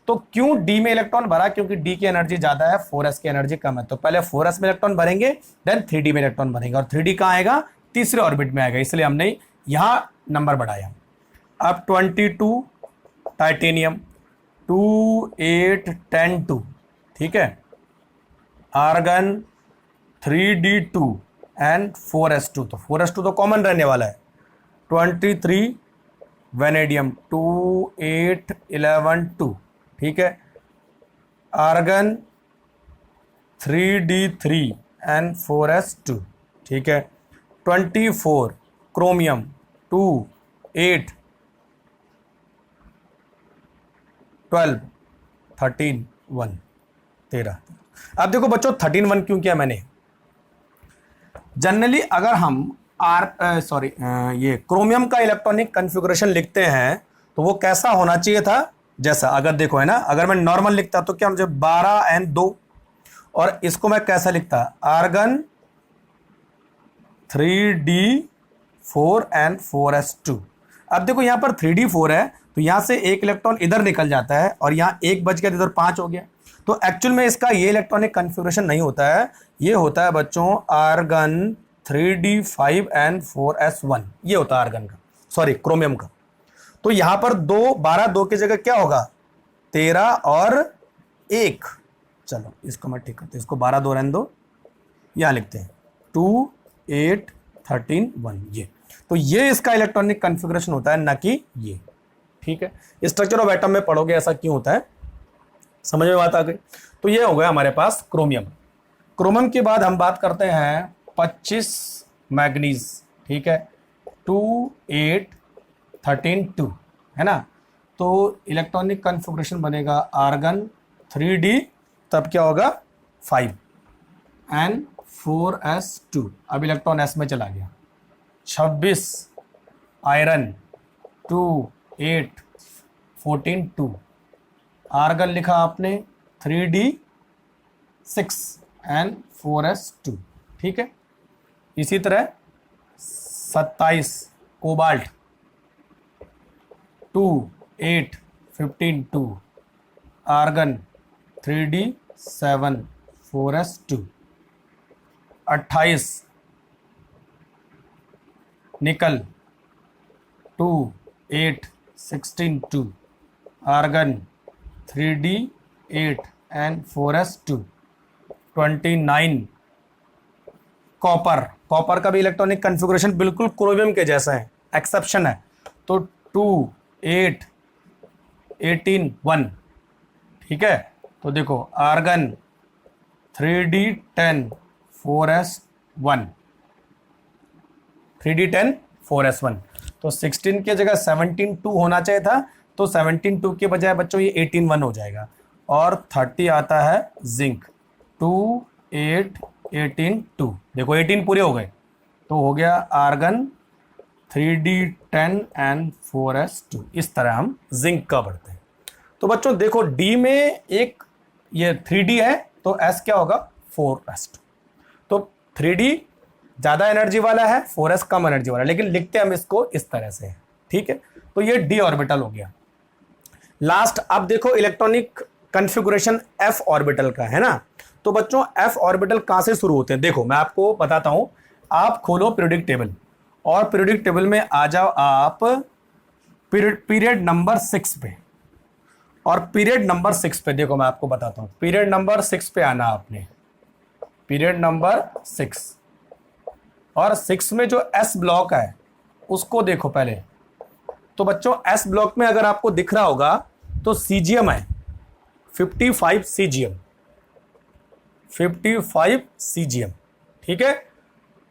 तो क्यों d में इलेक्ट्रॉन भरा, क्योंकि d की एनर्जी ज्यादा है, 4s की एनर्जी कम है, तो पहले 4s में इलेक्ट्रॉन भरेंगे, देन 3d में इलेक्ट्रॉन भरेंगे, और 3d कहाँ आएगा, तीसरे ऑर्बिट में आएगा, इसलिए हमने यहां नंबर बढ़ाया। अब 22 टाइटेनियम 2 8 10 2। ठीक है, आर्गन 3d2 एंड 4s2, तो 4s2 तो कॉमन रहने वाला है। 23 वेनेडियम 2 8 11 2। ठीक है, आर्गन 3d3 एंड 4s2। ठीक है, 24 क्रोमियम 2 8 12 13 1 13। अब देखो बच्चों 13 1 क्यों किया मैंने, जनरली अगर हम ये क्रोमियम का इलेक्ट्रॉनिक कन्फिगुरेशन लिखते हैं तो वो कैसा होना चाहिए था, जैसा अगर देखो है ना, अगर मैं नॉर्मल लिखता तो क्या मुझे 12 एंड 2, और इसको मैं कैसा लिखता, आर्गन 3d4 एंड 4s2। अब देखो यहां पर 3d4 है, तो यहां से एक इलेक्ट्रॉन इधर निकल जाता है, और यहां एक बच गया, इधर 5 हो गया, तो एक्चुअल में इसका ये इलेक्ट्रॉनिक कन्फिगुरेशन नहीं होता है, ये होता है बच्चों आर्गन 3d5 एंड 4s1, ये होता है आर्गन का, सॉरी क्रोमियम का। तो यहां पर 12 2 की जगह क्या होगा, 13 और 1। चलो इसको मैं ठीक करते, इसको 12 2 रहने दो, यहां लिखते हैं 2 8 13 1, ये। तो ये इसका इलेक्ट्रॉनिक कन्फिगुरेशन होता है, ना कि ये। ठीक है, स्ट्रक्चर ऑफ एटम में पढ़ोगे ऐसा क्यों होता है, समझ में बात आ गई। तो ये हो गया हमारे पास क्रोमियम। क्रोमियम के बाद हम बात करते हैं 25 मैग्नीज। ठीक है, 2 8 13 2 है ना, तो इलेक्ट्रॉनिक कन्फिगुरेशन बनेगा आर्गन 3d, तब क्या होगा 5 एंड 4s2। अब इलेक्ट्रॉन s में चला गया। 26 आयरन 2 8 14 2, आर्गन लिखा आपने 3d6 एंड 4s2। ठीक है, इसी तरह 27 कोबाल्ट 2 8 15 2, आर्गन 3d7 4s2। 28 निकल 2 8 16 2, argon 3d8 and 4s2। 29 copper, copper का भी इलेक्ट्रॉनिक कन्फिगुरेशन बिल्कुल क्रोमियम के जैसा है, एक्सेप्शन है, तो 2 8 18 1। ठीक है, तो देखो argon 3d10 4s1, 3d10 4s1, तो 16 की जगह 17 2 होना चाहिए था, तो 17 2 के बजाय बच्चों ये 18 1 हो जाएगा। और 30 आता है जिंक, 2 8 18 2, देखो 18 पूरे हो गए, तो हो गया आर्गन 3d10 and 4s2। इस तरह हम जिंक का बढ़ते हैं। तो बच्चों देखो डी में एक ये 3d है, तो s क्या होगा 4s2। तो 3d ज़्यादा एनर्जी वाला है, 4s कम एनर्जी वाला है, लेकिन लिखते हम इसको इस तरह से, ठीक है। तो ये d ऑर्बिटल हो गया। लास्ट अब देखो इलेक्ट्रॉनिक कन्फिगुरेशन f ऑर्बिटल का है ना। तो बच्चों f ऑर्बिटल कहाँ से शुरू होते हैं, देखो मैं आपको बताता हूँ। आप खोलो पीरियोडिक टेबल और पीरियोडिक टेबल में आ जाओ आप पीरियड नंबर 6 पे, और पीरियड नंबर 6 पे देखो मैं आपको बताता हूँ। पीरियड नंबर 6 पे आना आपने, पीरियड नंबर 6, और 6 में जो एस ब्लॉक है उसको देखो पहले। तो बच्चों एस ब्लॉक में अगर आपको दिख रहा होगा तो सीजीएम है 55 सीजीएम, 55 सीजीएम, ठीक है।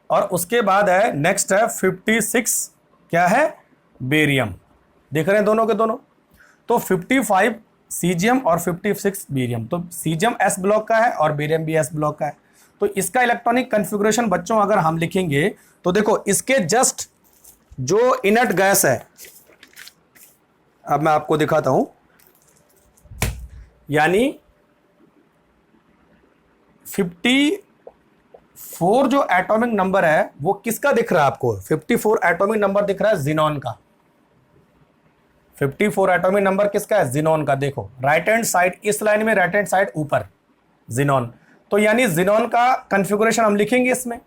और उसके बाद है नेक्स्ट है 56, क्या है बेरियम, देख रहे हैं दोनों के दोनों। तो 55 सीजीएम और 56 बेरियम, तो सीजीएम एस ब्लॉक का है और बेरियम भी एस ब्लॉक का है। तो इसका इलेक्ट्रॉनिक कन्फिगुरेशन बच्चों अगर हम लिखेंगे तो देखो इसके जस्ट जो इनर्ट गैस है, अब मैं आपको दिखाता हूं, यानी 54 जो एटॉमिक नंबर है वो किसका दिख रहा है आपको, 54 एटॉमिक नंबर दिख रहा है जिनॉन का। 54 एटॉमिक नंबर किसका है, जिनॉन का। देखो राइट हैंड साइड, इस लाइन में राइट हैंड साइड ऊपर जिनॉन, तो यानी जिनॉन का कन्फिगुरेशन हम लिखेंगे इसमें,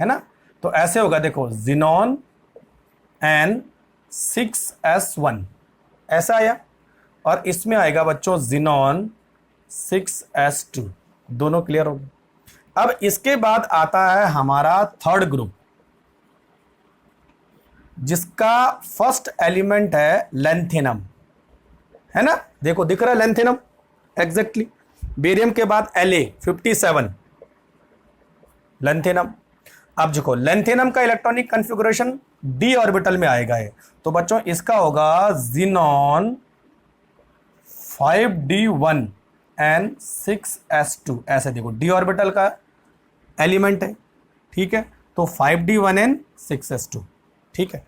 है ना। तो ऐसे होगा, देखो जिनॉन एन 6s1 ऐसा आया, और इसमें आएगा बच्चों जिनॉन 6s2, दोनों क्लियर हो गए। अब इसके बाद आता है हमारा थर्ड ग्रुप, जिसका फर्स्ट एलिमेंट है लेंथेनम, है ना। देखो दिख रहा है लेंथेनम एग्जैक्टली। बेरियम के बाद La 57 लेंथेनम। अब देखो लेंथेनम का इलेक्ट्रॉनिक कन्फिगुरेशन डी ऑर्बिटल में आएगा है, तो बच्चों इसका होगा जिनॉन 5d1 एंड 6s2, ऐसे देखो डी ऑर्बिटल का एलिमेंट है, ठीक है। तो 5d1 एंड 6s2, ठीक है।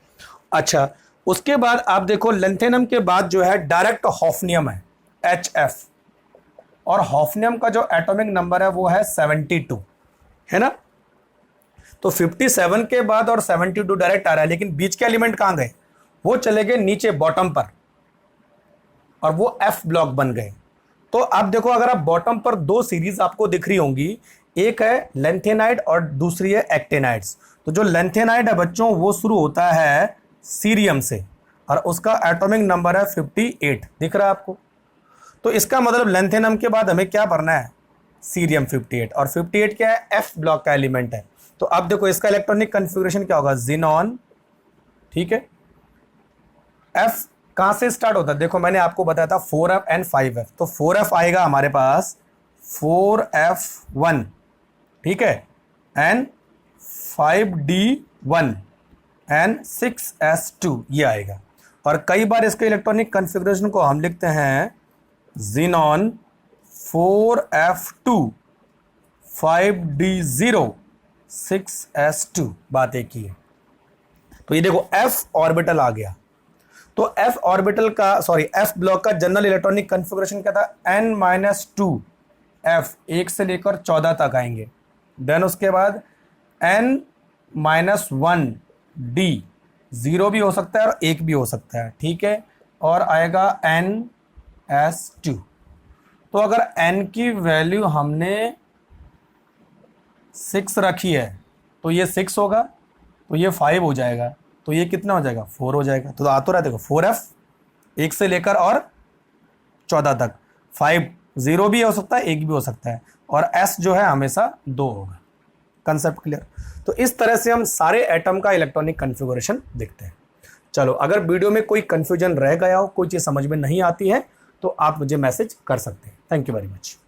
अच्छा उसके बाद आप देखो लेंथेनम के बाद जो है डायरेक्ट हॉफनियम है HF, और हॉफनियम का जो एटॉमिक नंबर है वो है 72, है ना। तो 57 के बाद और 72 डायरेक्ट आ रहा है, लेकिन बीच के एलिमेंट कहां गए, वो चले गए नीचे बॉटम पर, और वो F ब्लॉक बन गए। तो अब देखो अगर आप बॉटम पर दो सीरीज आपको दिख रही होंगी, एक है लेंथेनाइड और दूसरी है एक्टेनाइड्स। तो जो लेंथेनाइड है बच्चों वो शुरू होता है सीरियम से, और उसका एटॉमिक नंबर है 58, दिख रहा है आपको। तो इसका मतलब लेंथेनम के बाद हमें क्या पढ़ना है, सीरियम 58, और 58 क्या है, एफ ब्लॉक का एलिमेंट है। तो अब देखो इसका इलेक्ट्रॉनिक कन्फिगुरेशन क्या होगा, जिनॉन, ठीक है। एफ कहां से स्टार्ट होता है, देखो मैंने आपको बताया था 4f एंड 5f, तो 4f आएगा हमारे पास 4f1, ठीक है, एंड 5d1 एंड 6s2 ये आएगा। और कई बार इसके इलेक्ट्रॉनिक कन्फिगुरेशन को हम लिखते हैं जिनॉन 4f2 5d0 6s2, बात एक ही है। तो ये देखो f ऑर्बिटल आ गया। तो f ऑर्बिटल का f ब्लॉक का जनरल इलेक्ट्रॉनिक कन्फिगुरेशन क्या था, n-2 f 1 से लेकर 14 तक आएंगे। देन उसके बाद n-1 d 0 भी हो सकता है और 1 भी हो सकता है, ठीक है, और आएगा ns2। तो अगर n की वैल्यू हमने 6 रखी है तो ये 6 होगा, तो ये 5 हो जाएगा, तो ये कितना हो जाएगा, 4 हो जाएगा। तो आ तो रहा है, देखो 4f 1 से लेकर और 14 तक, 5 0 भी हो सकता है, 1 भी हो सकता है, और s जो है हमेशा 2 होगा। Concept clear. तो इस तरह से हम सारे एटम का इलेक्ट्रॉनिक कन्फिगुरेशन देखते हैं। चलो अगर वीडियो में कोई कंफ्यूजन रह गया हो, कोई चीज़ समझ में नहीं आती है, तो आप मुझे मैसेज कर सकते हैं। Thank you very much.